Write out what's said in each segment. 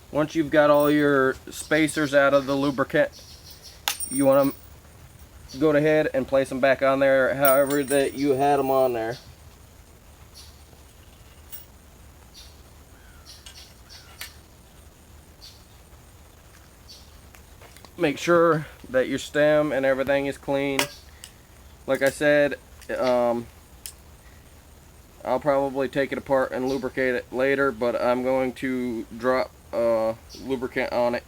Once you've got all your spacers out of the lubricant, you want to go ahead and place them back on there however that you had them on there. Make sure that your stem and everything is clean. Like I said, I'll probably take it apart and lubricate it later, but I'm going to drop lubricant on it.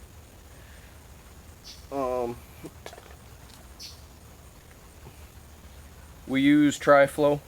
We use Tri-Flow.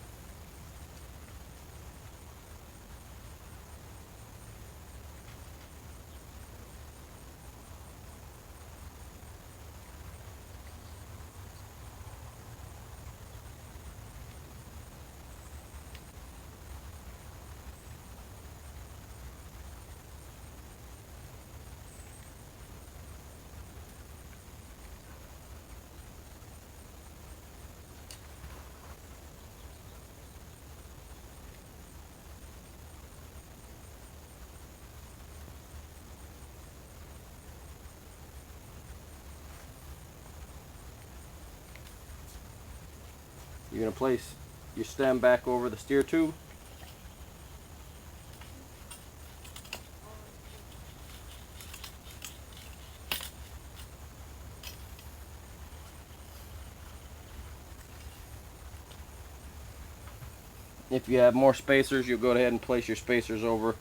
You're going to place your stem back over the steer tube. If you have more spacers, you'll go ahead and place your spacers over.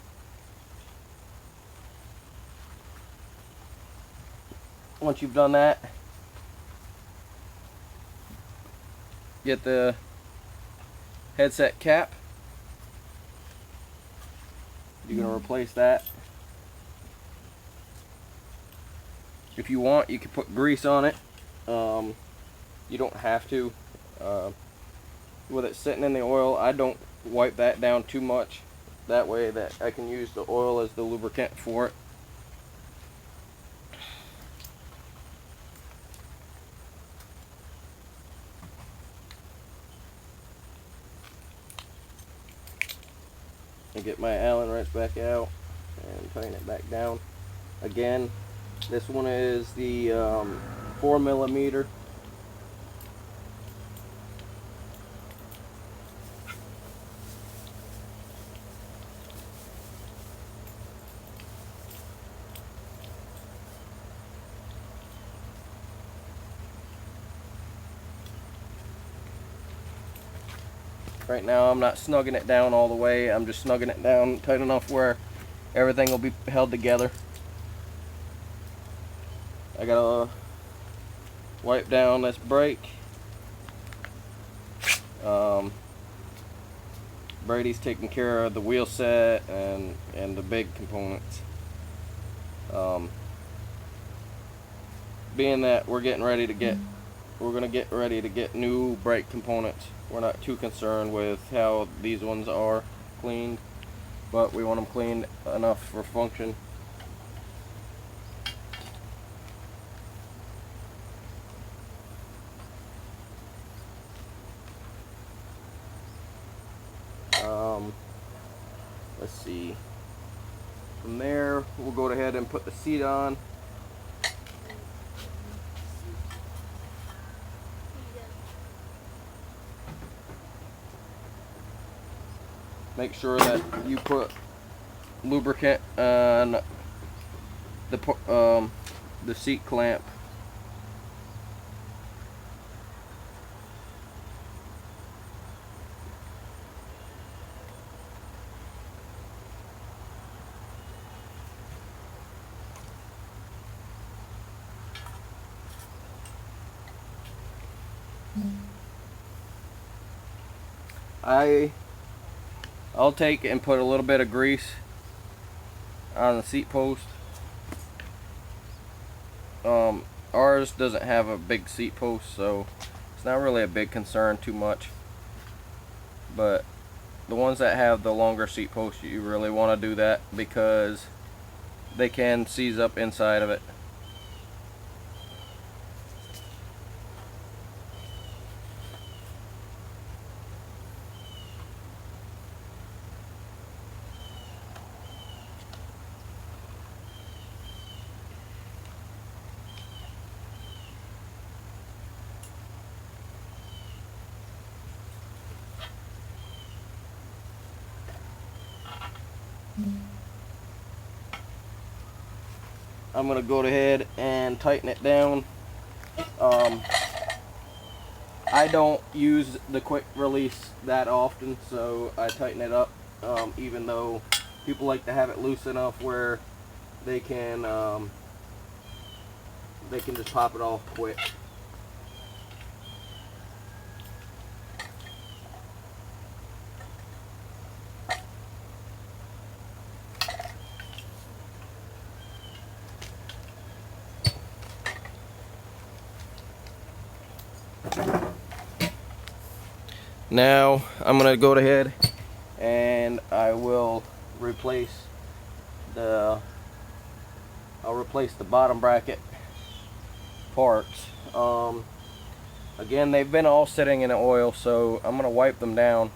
Once you've done that, get the headset cap. You're going to replace that. If you want, you can put grease on it. You don't have to. With it sitting in the oil, I don't wipe that down too much. That way that I can use the oil as the lubricant for it. And get my Allen wrench back out and tighten it back down. Again, this one is the 4mm. Right now I'm not snugging it down all the way. I'm just snugging it down tight enough where everything will be held together. I gotta wipe down this brake. Brady's taking care of the wheel set and the big components. Being that we're gonna get ready to get new brake components. We're not too concerned with how these ones are cleaned, but we want them cleaned enough for function. Let's see. From there, we'll go ahead and put the seat on. Make sure that you put lubricant on the seat clamp. I'll take and put a little bit of grease on the seat post. Ours doesn't have a big seat post, so it's not really a big concern too much. But the ones that have the longer seat posts, you really want to do that because they can seize up inside of it. I'm going to go ahead and tighten it down. I don't use the quick release that often, so I tighten it up, even though people like to have it loose enough where they can just pop it off quick. Now I'm going to go ahead and I will replace the bottom bracket parts. Again, they've been all sitting in the oil, so I'm going to wipe them down.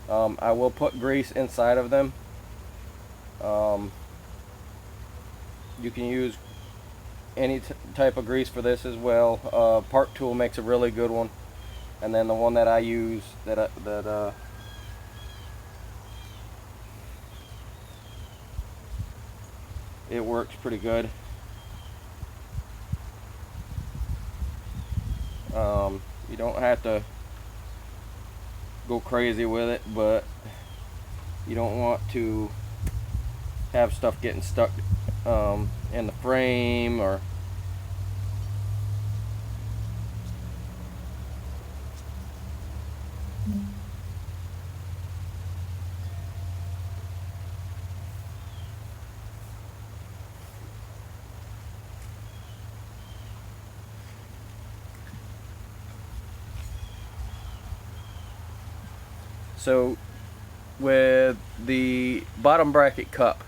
I will put grease inside of them. You can use any type of grease for this as well. Park Tool makes a really good one, and then the one that I use it works pretty good. You don't have to go crazy with it, but you don't want to have stuff getting stuck in the frame or so with the bottom bracket cup,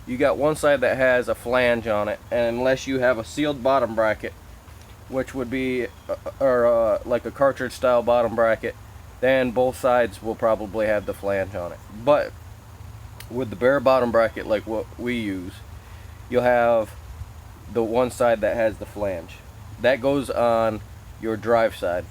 you got one side that has a flange on it, and unless you have a sealed bottom bracket, which would be like a cartridge style bottom bracket, then both sides will probably have the flange on it. But with the bare bottom bracket like what we use, you'll have the one side that has the flange. That goes on your drive side.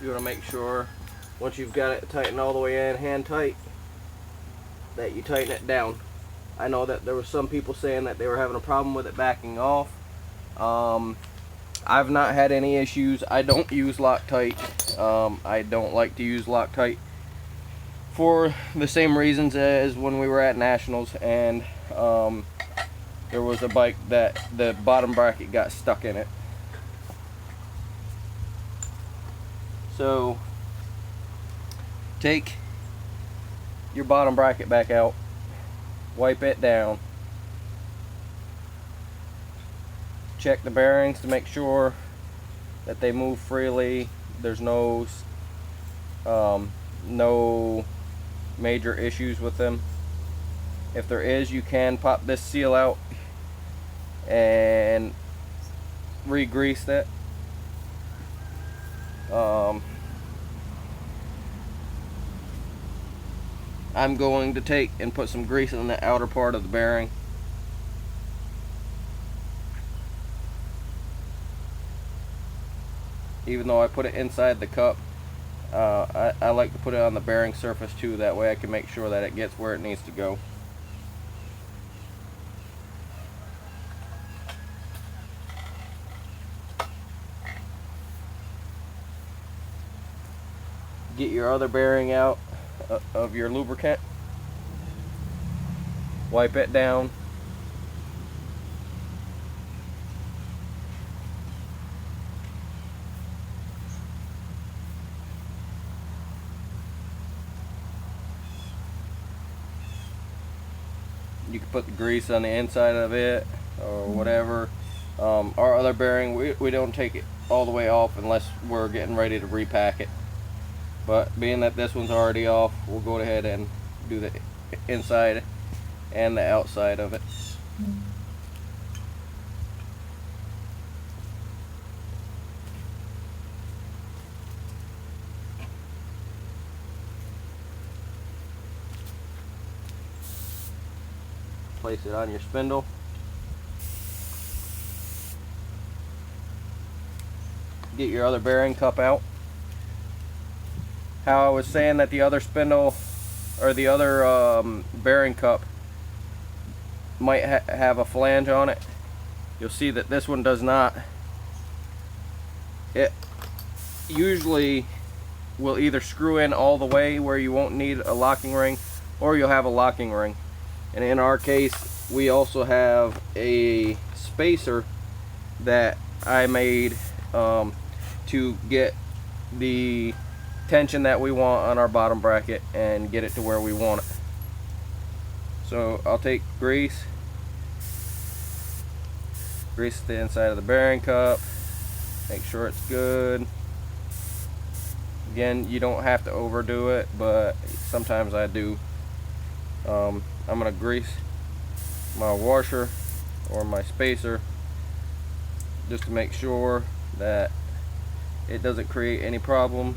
You want to make sure once you've got it tightened all the way in, hand tight, that you tighten it down. I know that there were some people saying that they were having a problem with it backing off. I've not had any issues. I don't use Loctite. I don't like to use Loctite for the same reasons as when we were at Nationals, and there was a bike that the bottom bracket got stuck in it. So take your bottom bracket back out, wipe it down, check the bearings to make sure that they move freely. There's no major issues with them. If there is, you can pop this seal out and re-grease that. I'm going to take and put some grease on the outer part of the bearing. Even though I put it inside the cup, I like to put it on the bearing surface too, that way I can make sure that it gets where it needs to go. Get your other bearing out of your lubricant. Wipe it down. You can put the grease on the inside of it or whatever. Our other bearing, we don't take it all the way off unless we're getting ready to repack it. But being that this one's already off, we'll go ahead and do the inside and the outside of it. Place it on your spindle. Get your other bearing cup out. How I was saying that the other spindle or the other bearing cup might have a flange on it, you'll see that this one does not. It usually will either screw in all the way where you won't need a locking ring, or you'll have a locking ring. And in our case, we also have a spacer that I made to get the tension that we want on our bottom bracket and get it to where we want it. So I'll take grease the inside of the bearing cup, make sure it's good. Again, you don't have to overdo it, but sometimes I do. I'm gonna grease my washer or my spacer just to make sure that it doesn't create any problems.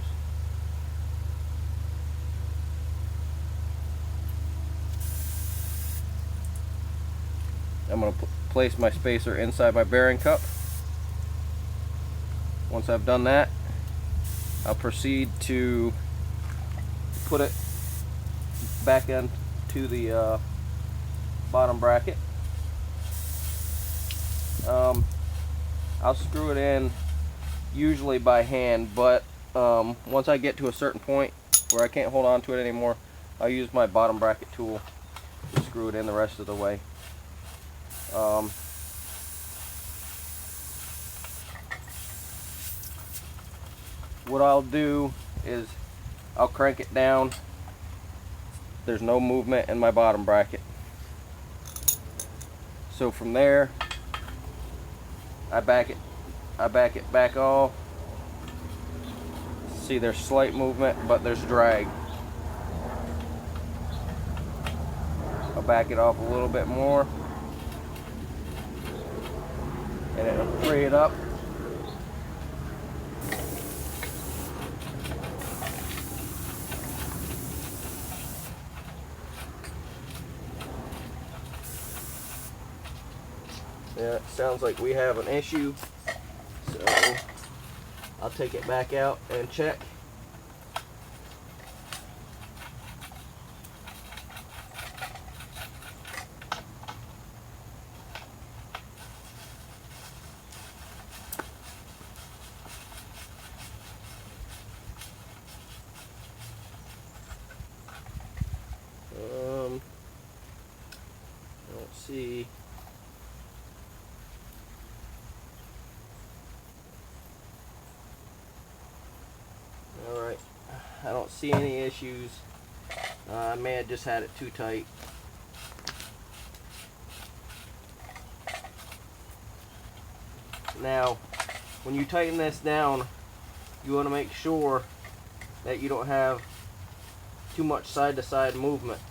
I'm going to place my spacer inside my bearing cup. Once I've done that, I'll proceed to put it back into the bottom bracket. I'll screw it in usually by hand, but once I get to a certain point where I can't hold on to it anymore, I'll use my bottom bracket tool to screw it in the rest of the way. What I'll do is I'll crank it down. There's no movement in my bottom bracket. So from there, I back it back off. See, there's slight movement, but there's drag. I'll back it off a little bit more, and it'll free it up. Yeah, it sounds like we have an issue, so I'll take it back out and check. I don't see. Alright, I don't see any issues. I may have just had it too tight. Now, when you tighten this down, you want to make sure that you don't have too much side-to-side movement.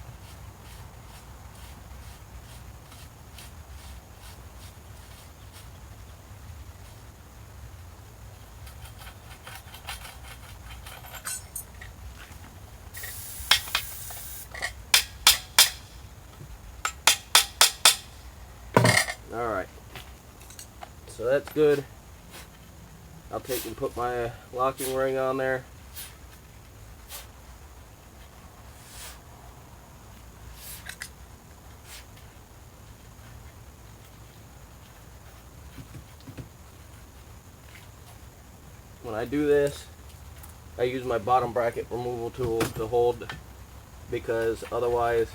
Alright, so that's good. I'll take and put my locking ring on there. When I do this, I use my bottom bracket removal tool to hold, because otherwise